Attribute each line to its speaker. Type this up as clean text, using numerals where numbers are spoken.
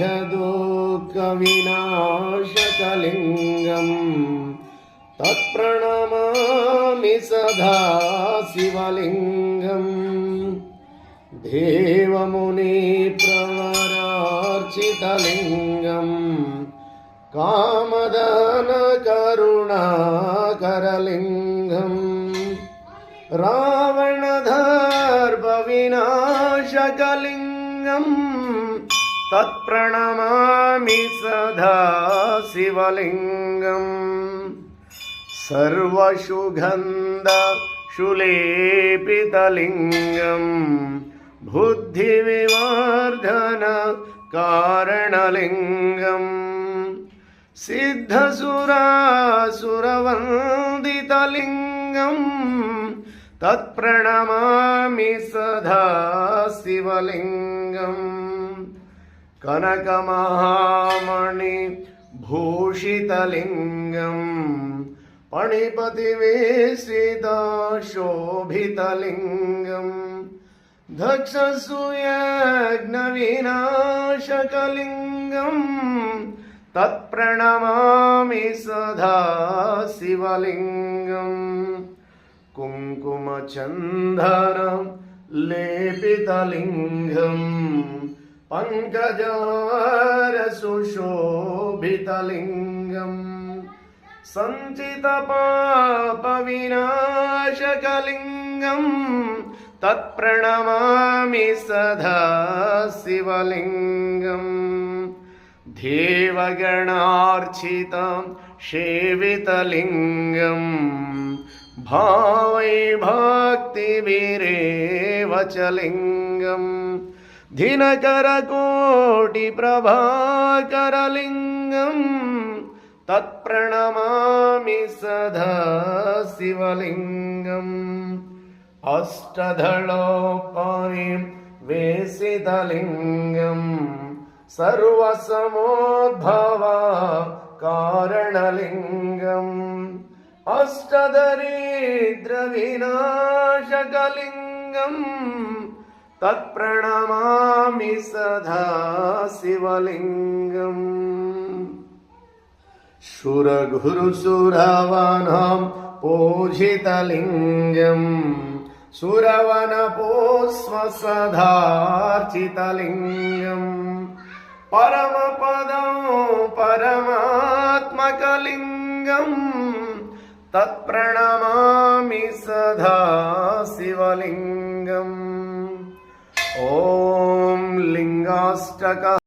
Speaker 1: दुःखविनाशकलिङ्गम् तत्प्रणमामि सदा शिवलिङ्गम् देवमुनिप्रवरार्चितलिङ्गम् कामदहनकरुणाकरलिङ्गम् रावणदर्पविनाशकलिङ्गम् तत्प्रणमामि सदा शिवलिङ्गम् सर्वसुगन्धशुलेपितलिङ्गम् बुद्धिविवर्धनकारणलिङ्गम् सिद्धसुरासुरवन्दितलिङ्गम् तत्प्रणमामि सदा शिवलिङ्गम् कनकमहामणिभूषितलिङ्गम् पणिपतिवेशितशोभितलिङ्गम् दक्षसूयज्ञविनाशकलिङ्गम् तत्प्रणमामि सदा शिवलिङ्गम् कुङ्कुमचन्दनं लेपितलिङ्गम् पङ्कजरसुशोभितलिङ्गम् सञ्चितपापविनाशकलिङ्गम् तत्प्रणमामि सदा शिवलिङ्गम् देवगणार्चितं सेवितलिङ्गम् भावैर्भक्तिभिरेव च लिङ्गम् दिनकरकोटिप्रभाकरलिङ्गम् तत्प्रणमामि सदा शिवलिङ्गम् अष्टदलोपरिवेशितलिङ्गम् सर्वसमोद्भवकारणलिङ्गम् अष्टदरिद्रविनाशकलिङ्गम् तत्प्रणमामि सदा शिवलिङ्गम् सुरगुरुसुरवनं पूजितलिङ्गम् सुरवनपुष्पसदार्चितलिङ्गम् परमपदं परमात्मकलिङ्गम् तत्प्रणमामि सदा शिवलिङ्गम् ॐ लिङ्गाष्टक